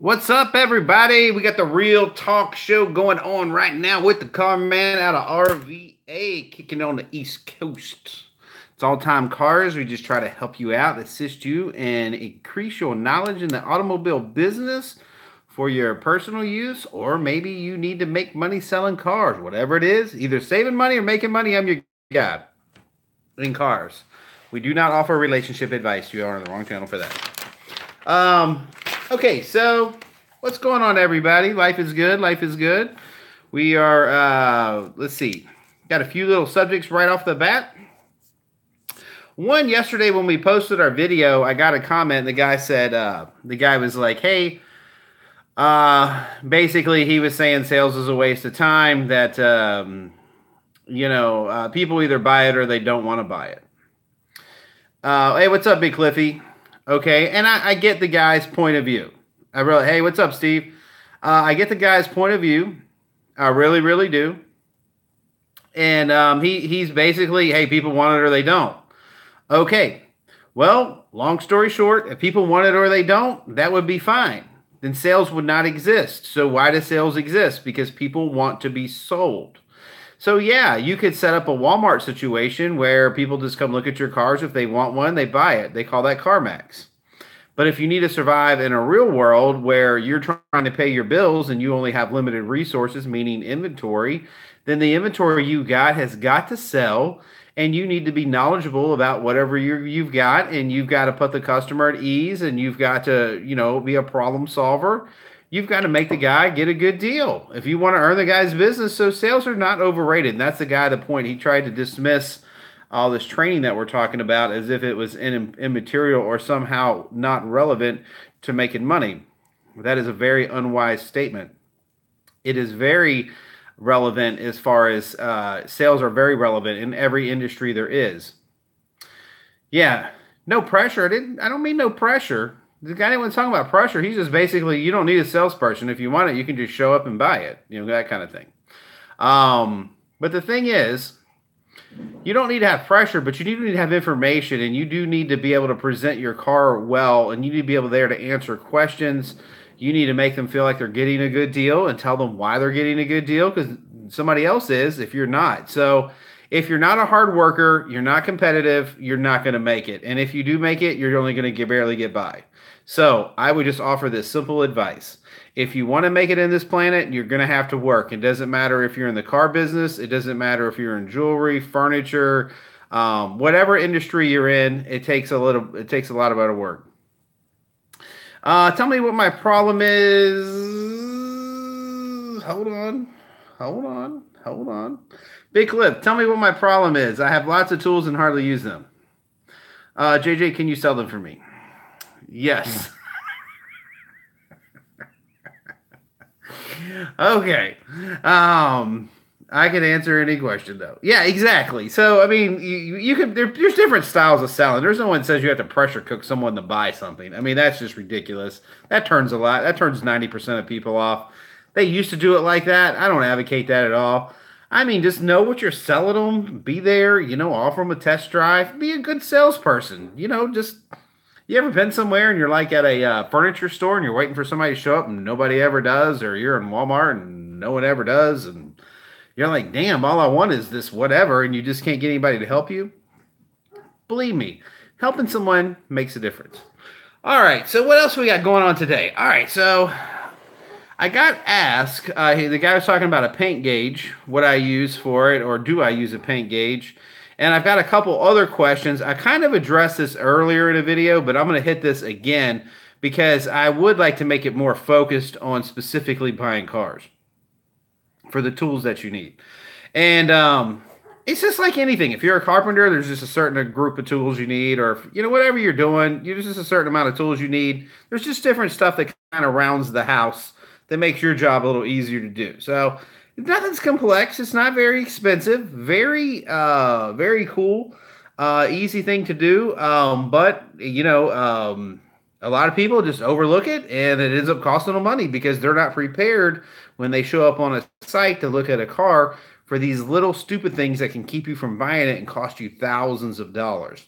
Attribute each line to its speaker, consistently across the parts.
Speaker 1: What's up, everybody? We got the Real Talk Show going on right now with the CarMan out of RVA, kicking on the East Coast. It's all-time cars. We just try to help you out, assist you, and increase your knowledge in the automobile business for your personal use, or maybe you need to make money selling cars. Whatever it is, either saving money or making money, I'm your guy in cars. We do not offer relationship advice. You are on the wrong channel for that. Okay, so what's going on, everybody? Life is good. Life is good. We are, let's see, got a few little subjects right off the bat. One, yesterday when we posted our video, I got a comment. The guy said, the guy was like, hey, basically he was saying sales is a waste of time, that, people either buy it or they don't want to buy it. Hey, what's up, Big Cliffy? Okay, and I get the guy's point of view. Hey, what's up, Steve? I get the guy's point of view. I really, really do. And he's basically, hey, people want it or they don't. Okay, well, long story short, if people want it or they don't, that would be fine. Then sales would not exist. So why do sales exist? Because people want to be sold. So yeah, you could set up a Walmart situation where people just come look at your cars. If they want one, they buy it. They call that CarMax. But if you need to survive in a real world where you're trying to pay your bills and you only have limited resources, meaning inventory, then the inventory you got has got to sell, and you need to be knowledgeable about whatever you've got, and you've got to put the customer at ease, and you've got to, be a problem solver. You've got to make the guy get a good deal if you want to earn the guy's business. So sales are not overrated. And that's the point. He tried to dismiss all this training that we're talking about as if it was immaterial or somehow not relevant to making money. That is a very unwise statement. It is very relevant as far as sales are very relevant in every industry there is. Yeah, no pressure. I don't mean no pressure. The guy didn't want to talk about pressure. He's just basically, you don't need a salesperson. If you want it, you can just show up and buy it. That kind of thing. But the thing is, you don't need to have pressure, but you do need to have information, and you do need to be able to present your car well, and you need to be able to answer questions. You need to make them feel like they're getting a good deal and tell them why they're getting a good deal, because somebody else is if you're not. So if you're not a hard worker, you're not competitive, you're not going to make it. And if you do make it, you're only going to barely get by. So I would just offer this simple advice. If you want to make it in this planet, you're going to have to work. It doesn't matter if you're in the car business. It doesn't matter if you're in jewelry, furniture, whatever industry you're in. It takes a lot of work. Tell me what my problem is. Hold on. Big Clip, tell me what my problem is. I have lots of tools and hardly use them. JJ, can you sell them for me? Yes. Okay. I can answer any question though. Yeah, exactly. So I mean, you can. There's different styles of selling. There's no one says you have to pressure cook someone to buy something. I mean, that's just ridiculous. That turns 90% of people off. They used to do it like that. I don't advocate that at all. I mean, just know what you're selling them. Be there. Offer them a test drive. Be a good salesperson. You ever been somewhere and you're like at a furniture store and you're waiting for somebody to show up and nobody ever does, or you're in Walmart and no one ever does, and you're like, damn, all I want is this whatever, and you just can't get anybody to help you? Believe me, helping someone makes a difference. All right, so what else we got going on today? All right, so I got asked, the guy was talking about a paint gauge, what I use for it, or do I use a paint gauge? And I've got a couple other questions. I kind of addressed this earlier in a video, but I'm going to hit this again because I would like to make it more focused on specifically buying cars for the tools that you need. And it's just like anything. If you're a carpenter, there's just a certain group of tools you need, or whatever you're doing, there's just a certain amount of tools you need. There's just different stuff that kind of rounds the house that makes your job a little easier to do. So nothing's complex. It's not very expensive. Very, very cool. Easy thing to do. But a lot of people just overlook it, and it ends up costing them money because they're not prepared when they show up on a site to look at a car for these little stupid things that can keep you from buying it and cost you thousands of dollars.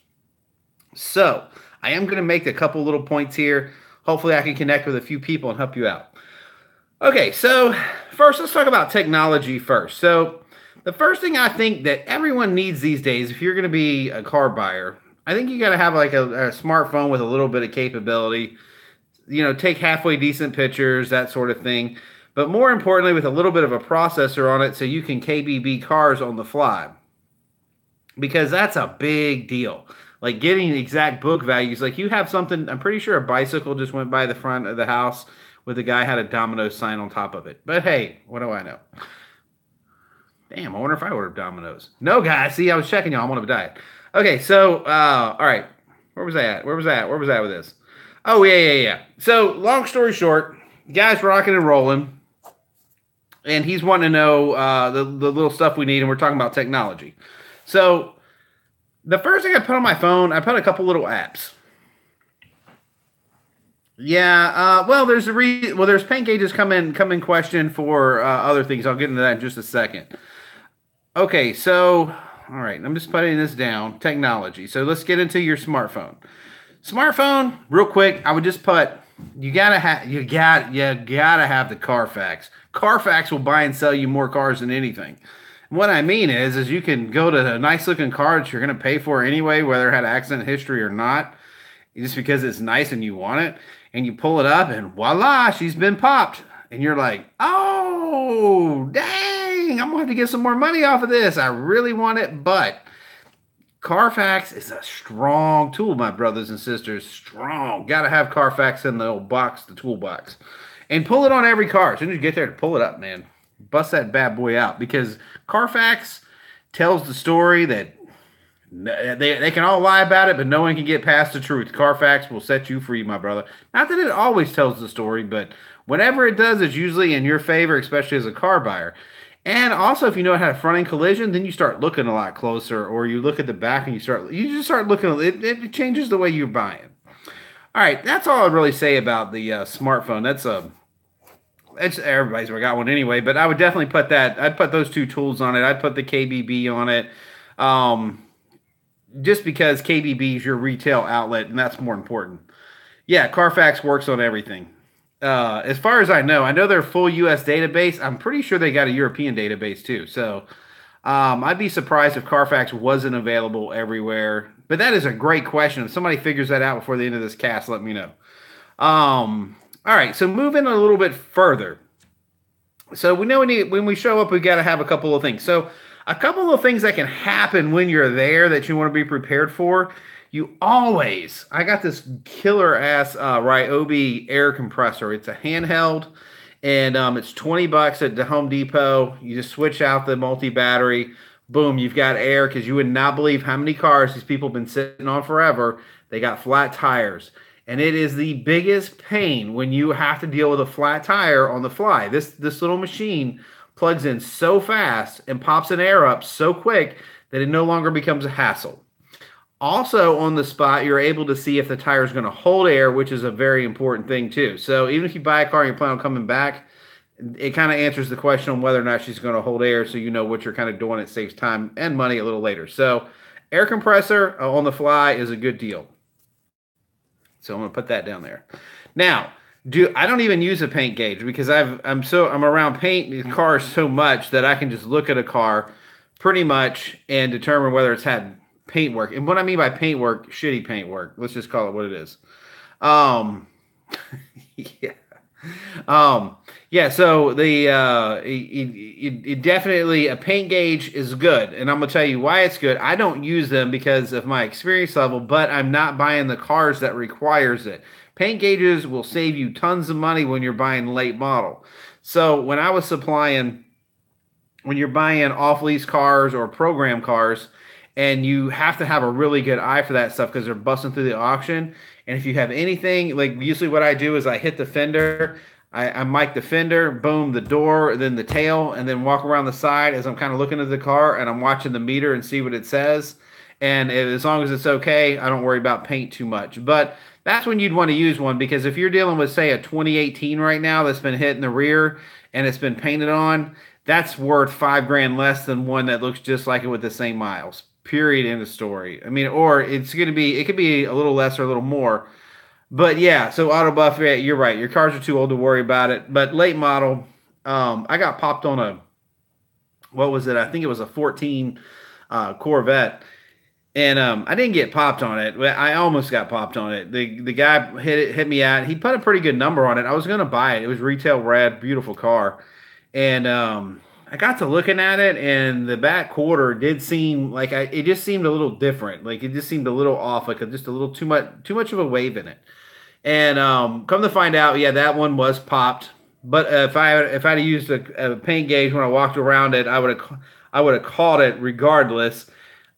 Speaker 1: So I am going to make a couple little points here hopefully I can connect with a few people and help you out. Okay, so first let's talk about technology first. So the first thing I think that everyone needs these days, if you're going to be a car buyer, I think you got to have like a smartphone with a little bit of capability. Take halfway decent pictures, that sort of thing. But more importantly, with a little bit of a processor on it so you can KBB cars on the fly. Because that's a big deal. Like getting exact book values. Like you have something, I'm pretty sure a bicycle just went by the front of the house with a guy had a Domino's sign on top of it. But hey, what do I know? Damn, I wonder if I ordered Domino's. No, guys. See, I was checking y'all. I'm on a diet. Okay, so, all right. Where was I at? Where was I with this? Oh, yeah. So, long story short, guy's rocking and rolling. And he's wanting to know the little stuff we need, and we're talking about technology. So, the first thing I put on my phone, I put a couple little apps. Yeah, well, there's paint gauges come in question for other things. I'll get into that in just a second. Okay, so, all right, I'm just putting this down, technology. So let's get into your smartphone. Smartphone, real quick, I would just put, you gotta have the Carfax. Carfax will buy and sell you more cars than anything. And what I mean is you can go to a nice looking car that you're gonna pay for anyway, whether it had accident history or not, just because it's nice and you want it, and you pull it up and voila, she's been popped. And you're like, oh, dang, I'm going to have to get some more money off of this. I really want it, but Carfax is a strong tool, my brothers and sisters. Strong. Got to have Carfax in the old box, the toolbox. And pull it on every car. As soon as you get there to pull it up, man, bust that bad boy out. Because Carfax tells the story that they can all lie about it, but no one can get past the truth. Carfax will set you free, my brother. Not that it always tells the story, but whenever it does, it's usually in your favor, especially as a car buyer. And also, if you know how to front-end collision, then you start looking a lot closer, or you look at the back and you just start looking. It changes the way you're buying. All right, that's all I'd really say about the smartphone. It's everybody's got one anyway, but I would definitely put that. I'd put those two tools on it. I'd put the KBB on it. Just because KBB is your retail outlet, and that's more important. Yeah, Carfax works on everything. As far as I know they're full U.S. database. I'm pretty sure they got a European database too. So I'd be surprised if Carfax wasn't available everywhere. But that is a great question. If somebody figures that out before the end of this cast, let me know. All right, so moving a little bit further. So we know when we show up, we got to have a couple of things. So a couple of things that can happen when you're there that you want to be prepared for. I got this killer ass Ryobi air compressor. It's a handheld, and it's $20 at the Home Depot. You just switch out the multi-battery. Boom, you've got air, because you would not believe how many cars these people have been sitting on forever. They got flat tires. And it is the biggest pain when you have to deal with a flat tire on the fly. This little machine plugs in so fast and pops an air up so quick that it no longer becomes a hassle. Also, on the spot, you're able to see if the tire is going to hold air, which is a very important thing too. So even if you buy a car and you plan on coming back, it kind of answers the question on whether or not she's going to hold air, so you know what you're kind of doing. It saves time and money a little later. So air compressor on the fly is a good deal. So I'm going to put that down there. Now, I don't even use a paint gauge, because I'm around paint cars so much that I can just look at a car pretty much and determine whether it's had paint work. And what I mean by paint work, shitty paint work. Let's just call it what it is. Yeah. So it definitely, a paint gauge is good, and I'm gonna tell you why it's good. I don't use them because of my experience level, but I'm not buying the cars that requires it. Paint gauges will save you tons of money when you're buying late model. So when you're buying off-lease cars or program cars, and you have to have a really good eye for that stuff because they're busting through the auction. And if you have anything, like usually what I do is I hit the fender, I mic the fender, boom, the door, then the tail, and then walk around the side as I'm kind of looking at the car and I'm watching the meter and see what it says. And as long as it's okay, I don't worry about paint too much. But that's when you'd want to use one, because if you're dealing with, say, a 2018 right now that's been hit in the rear and it's been painted on, that's worth $5,000 less than one that looks just like it with the same miles. Period. End of story. I mean, or it could be a little less or a little more. But yeah, so auto buff, yeah, you're right. Your cars are too old to worry about it. But late model, I got popped on a, what was it? I think it was a 14 Corvette. And I didn't get popped on it. I almost got popped on it. The guy hit me out. He put a pretty good number on it. I was gonna buy it. It was retail red, beautiful car. And I got to looking at it, and the back quarter did seem like it just seemed a little different. Like it just seemed a little off, like just a little too much of a wave in it. And come to find out, yeah, that one was popped. But if I'd used a paint gauge when I walked around it, I would have caught it regardless.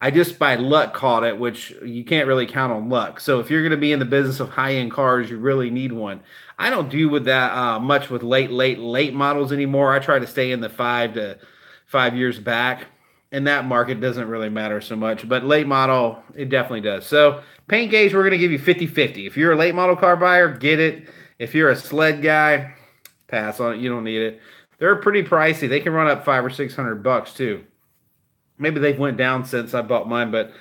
Speaker 1: I just by luck caught it, which you can't really count on luck. So if you're going to be in the business of high-end cars, you really need one. I don't do with that much with late models anymore. I try to stay in the 5 years back, and that market doesn't really matter so much. But late model, it definitely does. So paint gauge, we're going to give you 50-50. If you're a late model car buyer, get it. If you're a sled guy, pass on it. You don't need it. They're pretty pricey. They can run up $500 or $600 too. Maybe they've went down since I bought mine, but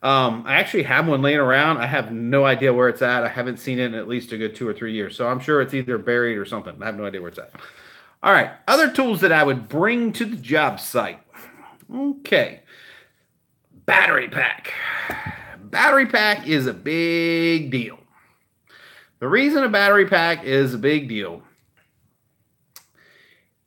Speaker 1: I actually have one laying around. I have no idea where it's at. I haven't seen it in at least a good 2 or 3 years. So I'm sure it's either buried or something. I have no idea where it's at. All right. Other tools that I would bring to the job site. Okay. Battery pack. Battery pack is a big deal. The reason a battery pack is a big deal,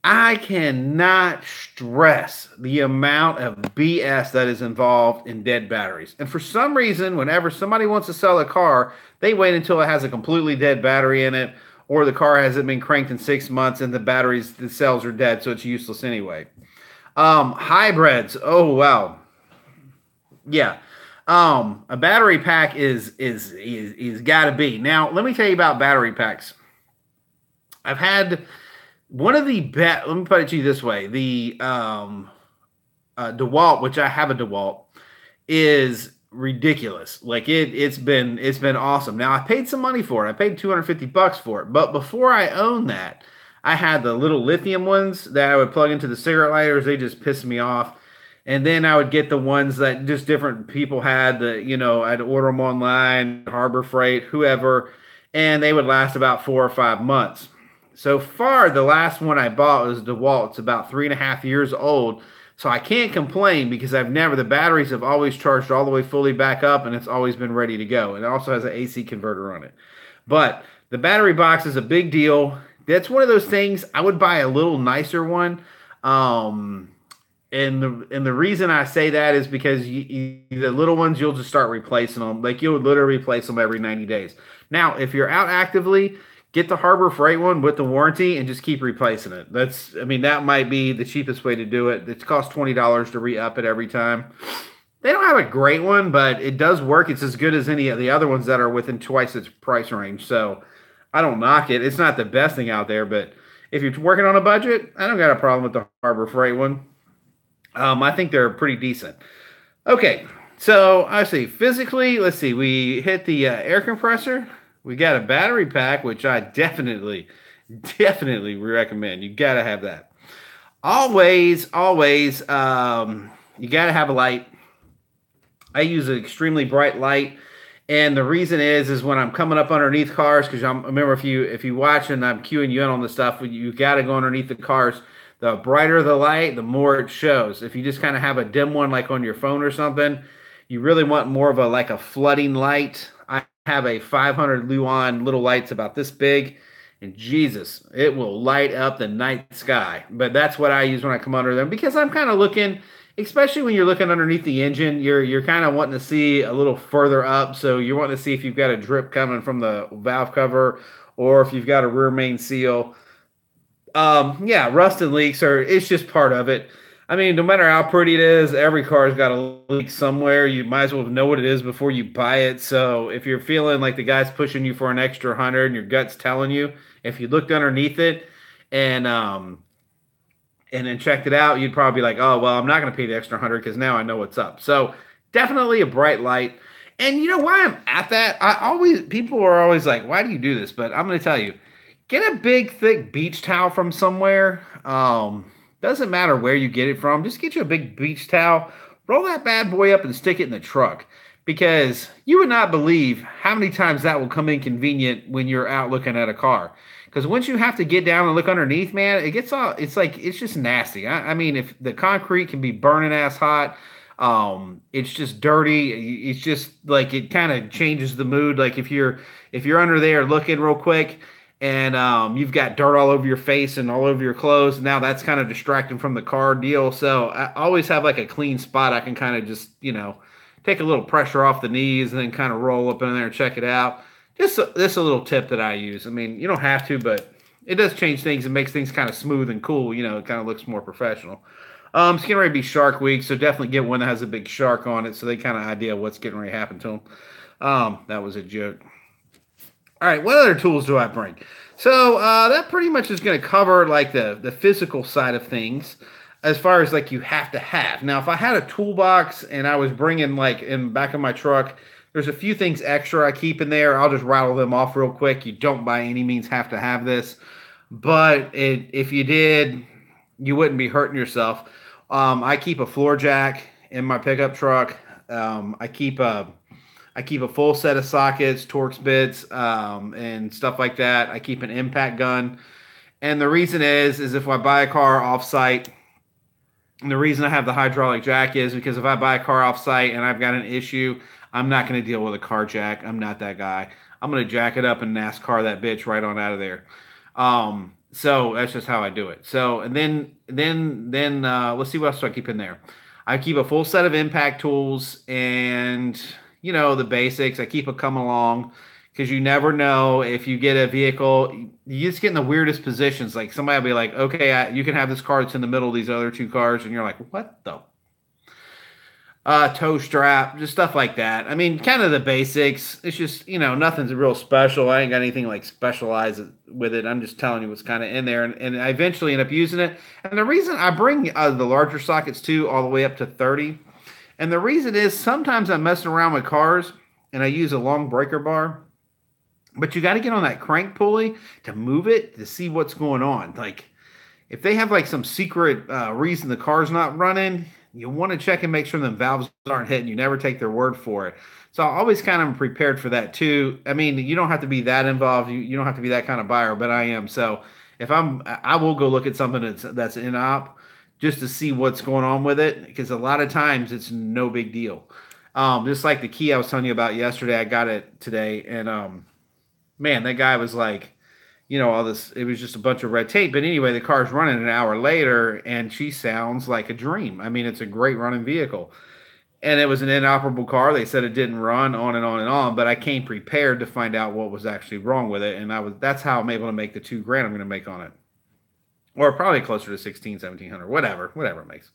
Speaker 1: I cannot stress the amount of BS that is involved in dead batteries. And for some reason, whenever somebody wants to sell a car, they wait until it has a completely dead battery in it, or the car hasn't been cranked in 6 months and the cells are dead, so it's useless anyway. Hybrids. Oh, wow. Yeah. A battery pack is got to be. Now, let me tell you about battery packs. I've had one of the let me put it to you this way. The DeWalt, which I have a DeWalt, is ridiculous. Like it's been awesome. Now I paid some money for it. I paid $250 for it. But before I owned that, I had the little lithium ones that I would plug into the cigarette lighters. They just pissed me off. And then I would get the ones that just different people had. I'd order them online, Harbor Freight, whoever, and they would last about 4 or 5 months. So far, the last one I bought was DeWalt. It's about 3.5 years old. So I can't complain because the batteries have always charged all the way fully back up and it's always been ready to go. And it also has an AC converter on it. But the battery box is a big deal. That's one of those things, I would buy a little nicer one. And the reason I say that is because the little ones, you'll just start replacing them. Like you'll literally replace them every 90 days. Now, if you're out actively, get the Harbor Freight one with the warranty and just keep replacing it. That might be the cheapest way to do it. It costs $20 to re-up it every time. They don't have a great one, but it does work. It's as good as any of the other ones that are within twice its price range. So I don't knock it. It's not the best thing out there, but if you're working on a budget, I don't got a problem with the Harbor Freight one. I think they're pretty decent. Okay, so I see physically, let's see, we hit the air compressor. We got a battery pack, which I definitely recommend. You got to have that. Always, you got to have a light. I use an extremely bright light, and the reason is when I'm coming up underneath cars, because remember if you watch and I'm cueing you in on the stuff, you got to go underneath the cars. The brighter the light, the more it shows. If you just kind of have a dim one like on your phone or something, you really want more of a flooding light. I have a 500 lumen little lights about this big, and Jesus, it will light up the night sky. But that's what I use when I come under them because I'm kind of looking, especially when you're looking underneath the engine, you're kind of wanting to see a little further up. So you're wanting to see if you've got a drip coming from the valve cover or if you've got a rear main seal. Rust and leaks it's just part of it. I mean, no matter how pretty it is, every car's got a leak somewhere. You might as well know what it is before you buy it. So if you're feeling like the guy's pushing you for an extra 100 and your gut's telling you, if you looked underneath it and then checked it out, you'd probably be like, oh, well, I'm not going to pay the extra 100 because now I know what's up. So definitely a bright light. And you know why I'm at that? People are always like, why do you do this? But I'm going to tell you, get a big, thick beach towel from somewhere. Doesn't matter where you get it from. Just get you a big beach towel. Roll that bad boy up and stick it in the truck. because you would not believe how many times that will come inconvenient when you're out looking at a car. Because once you have to get down and look underneath, man, it gets all, it's like, it's just nasty. I mean, if the concrete can be burning ass hot, it's just dirty. It's just like, it kind of changes the mood. Like if you're under there looking real quick and you've got dirt all over your face and all over your clothes, now that's kind of distracting from the car deal. So I always have like a clean spot. I can kind of just, take a little pressure off the knees and then kind of roll up in there and check it out. Just a little tip that I use. I mean, you don't have to, but it does change things and makes things kind of smooth and cool. It kind of looks more professional. It's getting ready to be Shark Week, so definitely get one that has a big shark on it so they kind of idea what's getting ready to happen to them. That was a joke. All right, what other tools do I bring? So that pretty much is going to cover like the physical side of things. As far as like you have to have. Now, if I had a toolbox and I was bringing like in the back of my truck, there's a few things extra I keep in there. I'll just rattle them off real quick. You don't by any means have to have this. But if you did, you wouldn't be hurting yourself. I keep a floor jack in my pickup truck. I keep a full set of sockets, Torx bits, and stuff like that. I keep an impact gun. And the reason is if I buy a car off-site, and the reason I have the hydraulic jack is because if I buy a car off-site and I've got an issue, I'm not going to deal with a car jack. I'm not that guy. I'm going to jack it up and NASCAR that bitch right on out of there. So that's just how I do it. So, and then let's see what else do I keep in there. I keep a full set of impact tools and, the basics. I keep it coming along because you never know if you get a vehicle, you just get in the weirdest positions. Like somebody will be like, okay, you can have this car that's in the middle of these other two cars. And you're like, what the? Tow strap, just stuff like that. I mean, kind of the basics. It's just, nothing's real special. I ain't got anything like specialized with it. I'm just telling you what's kind of in there. And I eventually end up using it. And the reason I bring the larger sockets too, all the way up to 30. And the reason is sometimes I'm messing around with cars and I use a long breaker bar. But you got to get on that crank pulley to move it to see what's going on. Like, if they have like some secret reason the car's not running, you want to check and make sure the valves aren't hitting. You never take their word for it. So I always kind of prepared for that too. I mean, you don't have to be that involved. You don't have to be that kind of buyer, but I am. So if I will go look at something that's in op just to see what's going on with it, because a lot of times it's no big deal. Just like the key I was telling you about yesterday, I got it today, and man, that guy was like, all this, it was just a bunch of red tape. But anyway, the car's running an hour later and she sounds like a dream. I mean, it's a great running vehicle. And it was an inoperable car. They said it didn't run on and on and on, but I came prepared to find out what was actually wrong with it. And that's how I'm able to make the $2,000 I'm going to make on it. Or probably closer to 16, 1700, whatever it makes.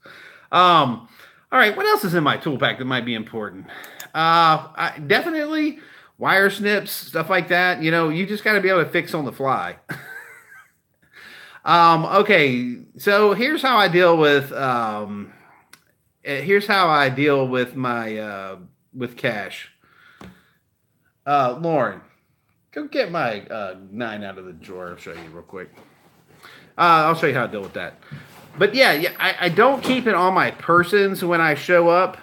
Speaker 1: All right. What else is in my tool pack that might be important? Definitely wire snips, stuff like that. You just got to be able to fix on the fly. Okay, so here's how I deal with my with cash. Lauren, go get my 9 out of the drawer. I'll show you real quick. I'll show you how to deal with that. But yeah, I don't keep it on my persons when I show up.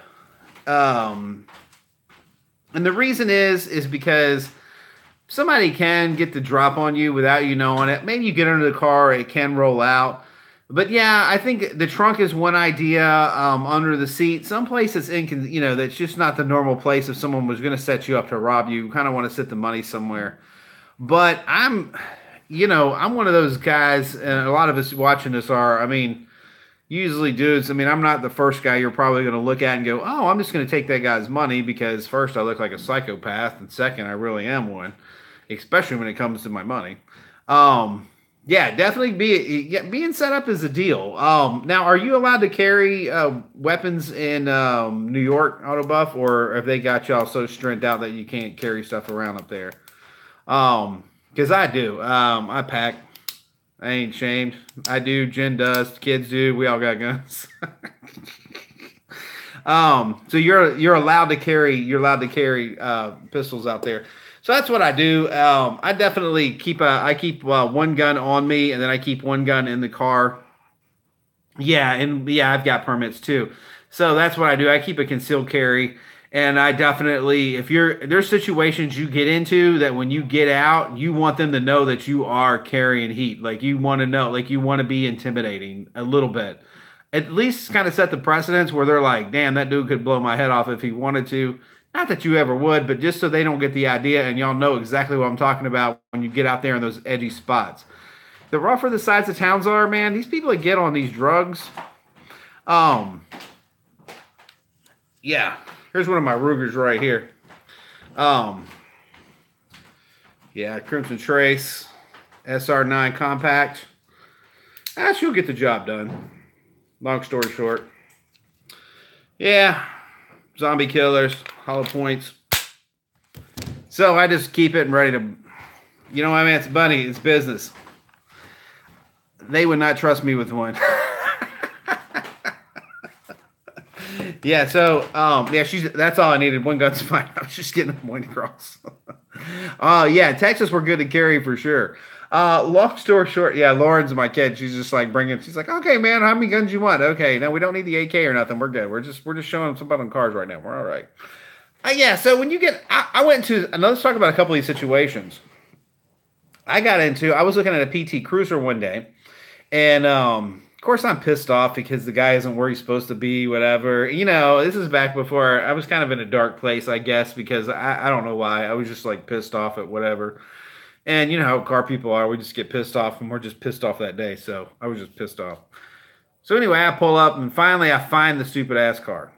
Speaker 1: And the reason is because somebody can get the drop on you without you knowing it. Maybe you get under the car, it can roll out. But yeah, I think the trunk is one idea. Under the seat, someplace that's that's just not the normal place. If someone was going to set you up to rob you, you kind of want to sit the money somewhere. But I'm one of those guys, and a lot of us watching this are. I mean, usually dudes, I'm not the first guy you're probably going to look at and go, oh, I'm just going to take that guy's money because first, I look like a psychopath, and second, I really am one, especially when it comes to my money. Yeah, definitely being set up is a deal. Now, are you allowed to carry weapons in New York, Autobuff, or have they got y'all so strength out that you can't carry stuff around up there? Because I do. I pack. I ain't ashamed. I do. Jen does. Kids do. We all got guns. So you're allowed to carry. You're allowed to carry pistols out there. So that's what I do. I definitely keep one gun on me, and then I keep one gun in the car. Yeah, I've got permits too. So that's what I do. I keep a concealed carry, And I definitely, if there's situations you get into that when you get out, you want them to know that you are carrying heat. Like you want to know, like you want to be intimidating a little bit. At least kind of set the precedence where they're like, damn, that dude could blow my head off if he wanted to. Not that you ever would, but just so they don't get the idea and y'all know exactly what I'm talking about when you get out there in those edgy spots. The rougher the sides of towns are, man, these people that get on these drugs, yeah. Here's one of my Rugers right here. Yeah, Crimson Trace, SR9 Compact. She'll get the job done. Long story short. Yeah, zombie killers, hollow points. So I just keep it and ready to, you know, I mean, it's bunny, it's business. They would not trust me with one. Yeah, so yeah, that's all I needed. One gun's fine. I was just getting the point across. Yeah, Texas we're good to carry for sure. Long story short, yeah, Lauren's my kid. She's just like she's like, okay, man, how many guns you want? Okay, no, we don't need the AK or nothing. We're good. We're just showing somebody on cars right now. We're all right. Yeah, so when you get, I went to, let's talk about a couple of these situations. I was looking at a PT Cruiser one day, and of course, I'm pissed off because the guy isn't where he's supposed to be, whatever. You know, this is back before I was kind of in a dark place, I guess, because I don't know why. I was just like pissed off at whatever. And you know how car people are. We just get pissed off and we're just pissed off that day. So I was just pissed off. So anyway, I pull up and finally I find the stupid ass car.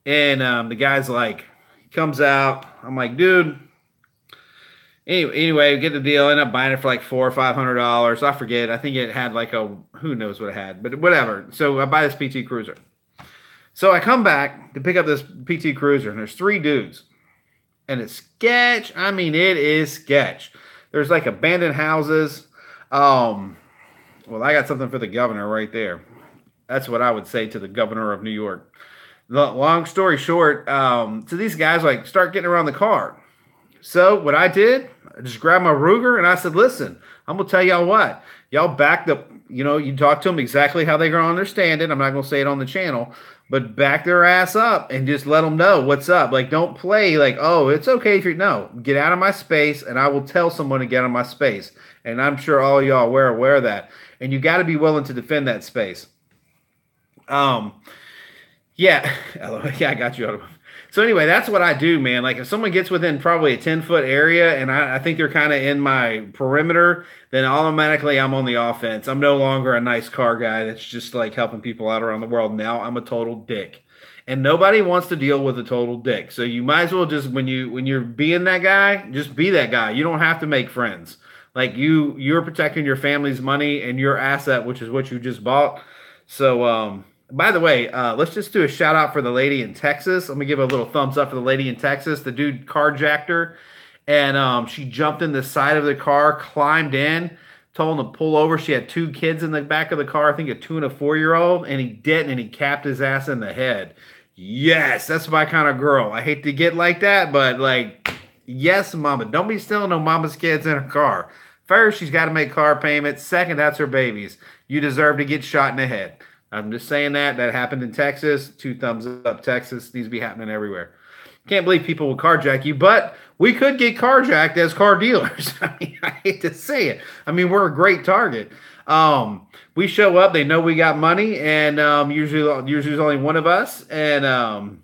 Speaker 1: And the guy's like, he comes out. I'm like, dude. Anyway, get the deal. End up buying it for like $400 or $500. I forget. I think it had like who knows what it had, but whatever. So I buy this PT Cruiser. So I come back to pick up this PT Cruiser, and there's 3 dudes, and it's sketch. I mean, it is sketch. There's like abandoned houses. Well, I got something for the governor right there. That's what I would say to the governor of New York. Long story short, so these guys like start getting around the car. So what I did, I just grabbed my Ruger and I said, listen, I'm going to tell y'all what. Y'all back the, you know, you talk to them exactly how they're going to understand it. I'm not going to say it on the channel, but back their ass up and just let them know what's up. Like, don't play like, oh, it's okay if no, get out of my space and I will tell someone to get out of my space. And I'm sure all y'all are aware of that. And you got to be willing to defend that space. Yeah. Yeah, I got you. So anyway, that's what I do, man. Like if someone gets within probably a 10-foot area and I think they're kind of in my perimeter, then automatically I'm on the offense. I'm no longer a nice car guy that's just like helping people out around the world. Now I'm a total dick. And nobody wants to deal with a total dick. So you might as well just, when you're being that guy, just be that guy. You don't have to make friends. Like you're protecting your family's money and your asset, which is what you just bought. So, by the way, let's just do a shout out for the lady in Texas. Let me give a little thumbs up for the lady in Texas. The dude carjacked her, and she jumped in the side of the car, climbed in, told him to pull over. She had 2 kids in the back of the car, I think a 2 and a 4-year-old, and he didn't, and he capped his ass in the head. Yes, that's my kind of girl. I hate to get like that, but like, yes, mama. Don't be stealing no mama's kids in her car. First, she's got to make car payments. Second, that's her babies. You deserve to get shot in the head. I'm just saying that happened in Texas. 2 thumbs up. Texas needs to be happening everywhere. Can't believe people will carjack you, but we could get carjacked as car dealers. I mean, I hate to say it. I mean, we're a great target. We show up, they know we got money, and usually there's only one of us. And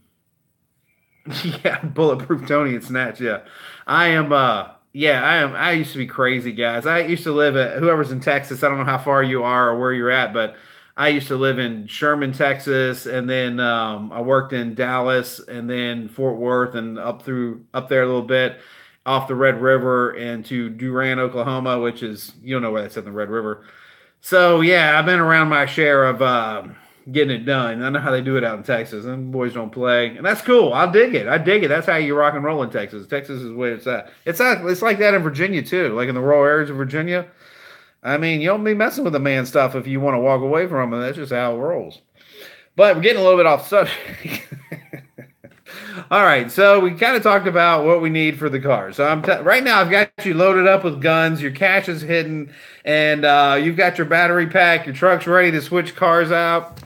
Speaker 1: yeah, bulletproof Tony and Snatch. Yeah, I am. I used to be crazy, guys. I used to live at whoever's in Texas. I don't know how far you are or where you're at, but I used to live in Sherman, Texas, and then I worked in Dallas, and then Fort Worth, and up there a little bit, off the Red River, and to Durant, Oklahoma, which is, you don't know where that's in the Red River. So yeah, I've been around my share of getting it done. I know how they do it out in Texas, and boys don't play, and that's cool. I dig it. That's how you rock and roll in Texas. Texas is where it's at. It's like that in Virginia too, like in the rural areas of Virginia. I mean, you don't be messing with the man stuff if you want to walk away from him. That's just how it rolls. But we're getting a little bit off subject. All right, so we kind of talked about what we need for the car. So right now I've got you loaded up with guns. Your cash is hidden, and you've got your battery pack. Your truck's ready to switch cars out.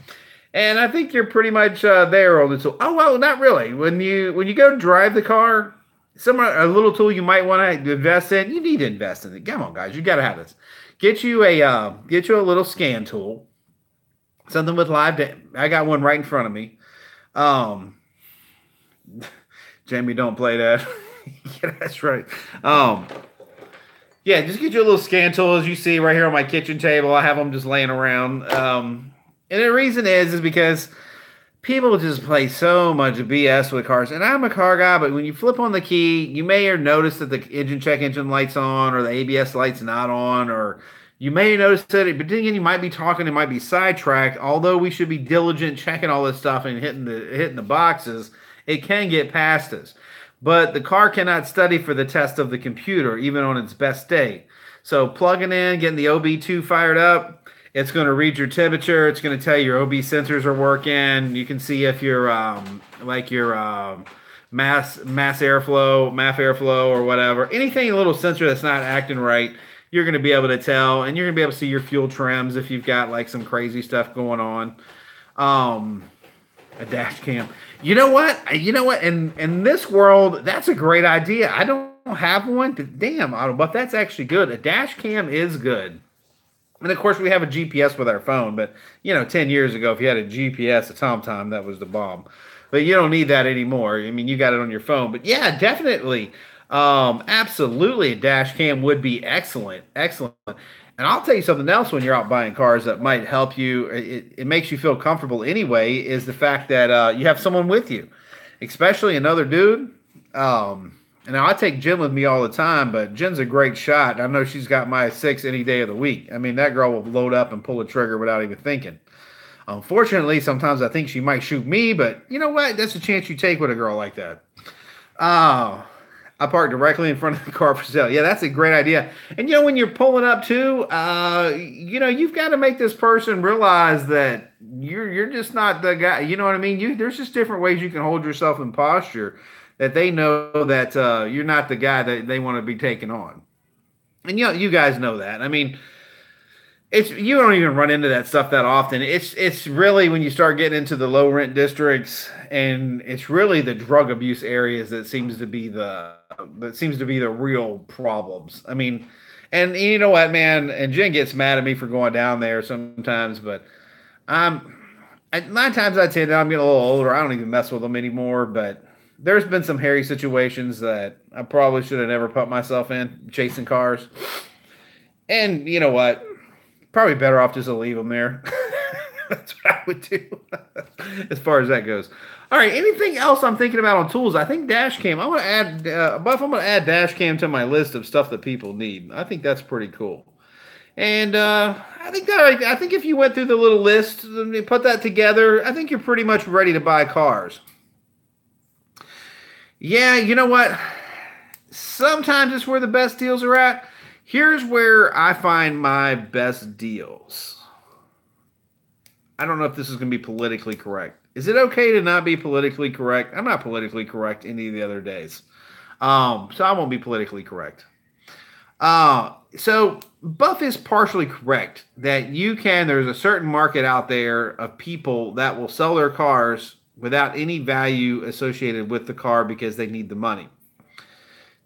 Speaker 1: And I think you're pretty much there on the tool. Oh well, not really. When you go drive the car, a little tool you might want to invest in. You need to invest in it. Come on, guys, you got to have this. Get you a little scan tool, something with live data. I got one right in front of me. Um, Jamie, don't play that. Yeah, that's right. Yeah, just get you a little scan tool, as you see right here on my kitchen table. I have them just laying around. And the reason is because people just play so much BS with cars. And I'm a car guy, but when you flip on the key, you may have noticed that the engine light's on, or the ABS light's not on, or you may notice that, but then again, you might be talking, it might be sidetracked. Although we should be diligent checking all this stuff and hitting the boxes, it can get past us. But the car cannot study for the test of the computer, even on its best day. So plugging in, getting the OB2 fired up, it's going to read your temperature. It's going to tell you your OB sensors are working. You can see if your mass airflow, MAF airflow, or whatever, anything, a little sensor that's not acting right, you're going to be able to tell, and you're going to be able to see your fuel trims if you've got like some crazy stuff going on. A dash cam. You know what? In this world, that's a great idea. I don't have one. Damn, but that's actually good. A dash cam is good. And of course, we have a GPS with our phone. But 10 years ago, if you had a GPS, a TomTom, that was the bomb. But you don't need that anymore. I mean, you got it on your phone. But yeah, definitely, absolutely, a dash cam would be excellent. And I'll tell you something else when you're out buying cars that might help you. It makes you feel comfortable anyway, is the fact that you have someone with you, especially another dude. And I take Jen with me all the time, but Jen's a great shot. I know she's got my 6 any day of the week. I mean, that girl will load up and pull a trigger without even thinking. Unfortunately, sometimes I think she might shoot me, but you know what? That's a chance you take with a girl like that. I parked directly in front of the car for sale. Yeah, that's a great idea. And when you're pulling up too, you've got to make this person realize that you're just not the guy. You know what I mean? There's just different ways you can hold yourself in posture that they know that you're not the guy that they want to be taking on. And you guys know that. I mean, you don't even run into that stuff that often. It's really when you start getting into the low rent districts, and it's really the drug abuse areas that seems to be the real problems. I mean, and you know what, man? And Jen gets mad at me for going down there sometimes, but 9 times out of 10, I'm getting a little older. I don't even mess with them anymore. But there's been some hairy situations that I probably should have never put myself in, chasing cars. And you know what? Probably better off just to leave them there. That's what I would do as far as that goes. All right, anything else I'm thinking about on tools? I think dash cam. I'm going to add, Buff, I'm going to add dash cam to my list of stuff that people need. I think that's pretty cool. And I think if you went through the little list and put that together, I think you're pretty much ready to buy cars. Yeah, you know what? Sometimes it's where the best deals are at. Here's where I find my best deals. I don't know if this is going to be politically correct. Is it okay to not be politically correct? I'm not politically correct any of the other days. So I won't be politically correct. So Buff is partially correct that there's a certain market out there of people that will sell their cars without any value associated with the car because they need the money.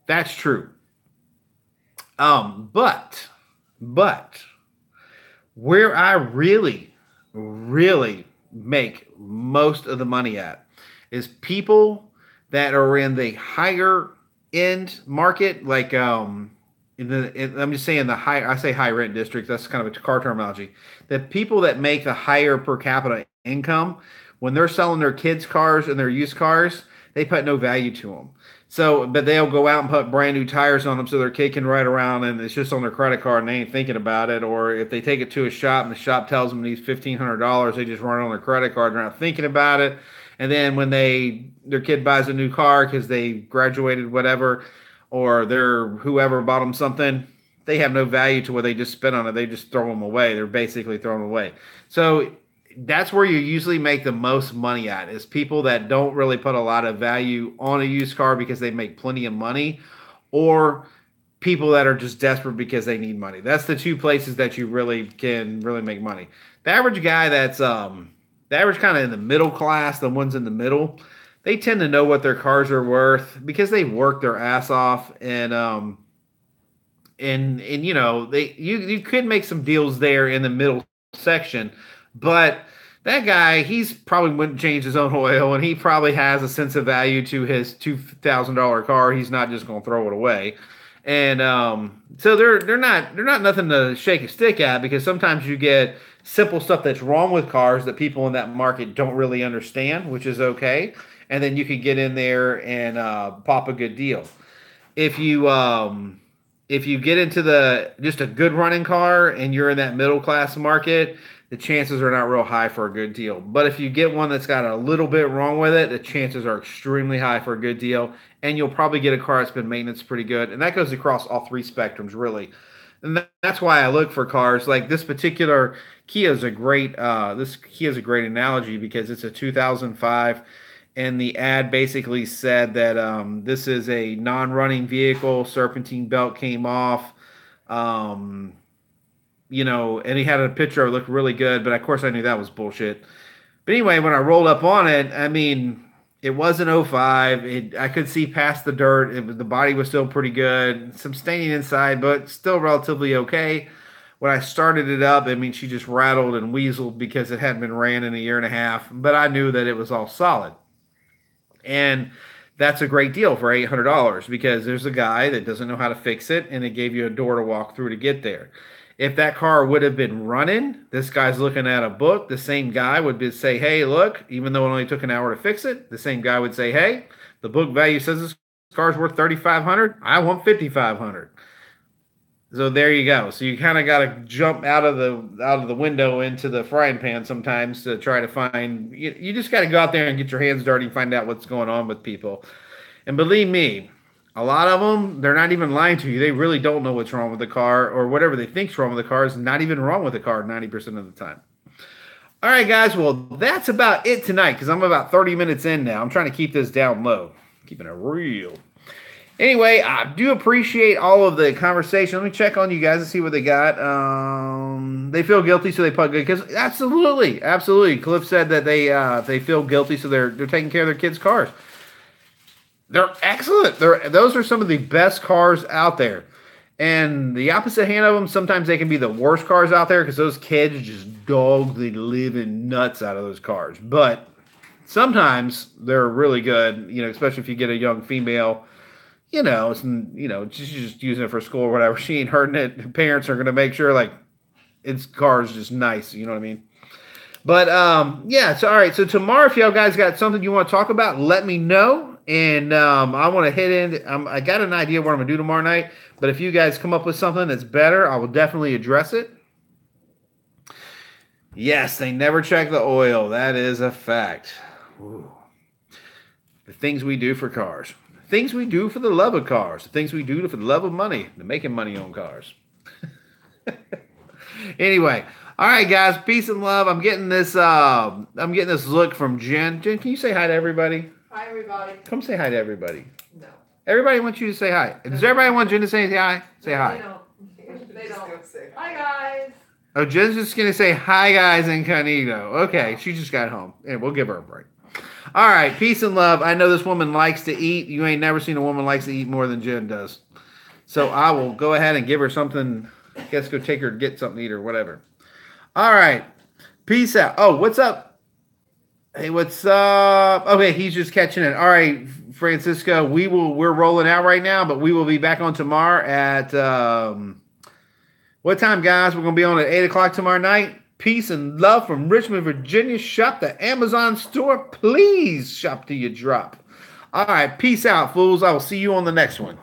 Speaker 1: That's true. But where I really, really make most of the money at is people that are in the higher end market, like I'm just saying I say high rent district. That's kind of a car terminology. The people that make the higher per capita income, when they're selling their kids' cars and their used cars, they put no value to them. So, but they'll go out and put brand new tires on them so their kid can ride around and it's just on their credit card and they ain't thinking about it. Or if they take it to a shop and the shop tells them it needs $1,500, they just run it on their credit card. They're not thinking about it. And then when their kid buys a new car because they graduated whatever, or whoever bought them something, they have no value to what they just spent on it. They just throw them away. They're basically throwing them away. So that's where you usually make the most money at, is people that don't really put a lot of value on a used car because they make plenty of money, or people that are just desperate because they need money. That's the two places that you really can make money. The average guy that's the average kind of in the middle class, the ones in the middle, they tend to know what their cars are worth because they work their ass off, and you know you could make some deals there in the middle section, but that guy, he's probably wouldn't change his own oil, and he probably has a sense of value to his $2,000 car. He's not just going to throw it away. And so they're not nothing to shake a stick at, because sometimes you get simple stuff that's wrong with cars that people in that market don't really understand, which is okay. And then you can get in there and pop a good deal. If you get into just a good running car and you're in that middle class market, the chances are not real high for a good deal. But if you get one that's got a little bit wrong with it, the chances are extremely high for a good deal. And you'll probably get a car that's been maintenance pretty good. And that goes across all three spectrums, really. And that's why I look for cars like this particular Kia is a great analogy, because it's a 2005. And the ad basically said that this is a non-running vehicle. Serpentine belt came off. You know, and he had a picture of it, looked really good, but of course I knew that was bullshit. But anyway, when I rolled up on it, I mean, it was an '05. I could see past the dirt. The body was still pretty good. Some staining inside, but still relatively okay. When I started it up, I mean, she just rattled and weaseled because it hadn't been ran in a year and a half, but I knew that it was all solid. And that's a great deal for $800, because there's a guy that doesn't know how to fix it, and it gave you a door to walk through to get there. If that car would have been running, this guy's looking at a book, the same guy would say, hey, look, even though it only took an hour to fix it, the same guy would say, hey, the book value says this car's worth $3,500. I want $5,500. So there you go. So you kind of got to jump out of the window into the frying pan sometimes to try to find. You just got to go out there and get your hands dirty and find out what's going on with people. And believe me, a lot of them, they're not even lying to you. They really don't know what's wrong with the car, or whatever they think's wrong with the car is not even wrong with the car 90% of the time. All right, guys. Well, that's about it tonight, because I'm about 30 minutes in now. I'm trying to keep this down low, keeping it real. Anyway, I do appreciate all of the conversation. Let me check on you guys and see what they got. They feel guilty, so they put good. Because absolutely. Cliff said that they feel guilty, so they're taking care of their kids' cars. They're excellent. Those are some of the best cars out there. And the opposite hand of them, sometimes they can be the worst cars out there, because those kids just dog the living nuts out of those cars. But sometimes they're really good, especially if you get a young female, she's just using it for school or whatever. She ain't hurting it. Her parents are going to make sure, like, its car is just nice. You know what I mean? But, yeah. So, all right. So tomorrow, if y'all guys got something you want to talk about, let me know. And I want to hit in. I got an idea what I'm going to do tomorrow night. But if you guys come up with something that's better, I will definitely address it. Yes, they never check the oil. That is a fact. Ooh. The things we do for cars. The things we do for the love of cars. The things we do for the love of money. The making money on cars. Anyway. All right, guys. Peace and love. I'm getting this look from Jen. Jen, can you say hi to everybody?
Speaker 2: Hi, everybody.
Speaker 1: Come say hi to everybody.
Speaker 2: No.
Speaker 1: Everybody wants you to say hi. Does everybody want Jen to say hi? Say hi.
Speaker 2: They don't. Hi, guys.
Speaker 1: Oh, Jen's just going to say hi, guys, incognito. Okay, she just got home. Yeah, we'll give her a break. All right, peace and love. I know this woman likes to eat. You ain't never seen a woman likes to eat more than Jen does. So I will go ahead and give her something. I guess go take her to get something to eat or whatever. All right, peace out. Oh, what's up? Hey, what's up? Okay, he's just catching it. All right, Francisco, we're rolling out right now, but we will be back on tomorrow at what time, guys? We're going to be on at 8 o'clock tomorrow night. Peace and love from Richmond, Virginia. Shop the Amazon store. Please shop till you drop. All right, peace out, fools. I will see you on the next one.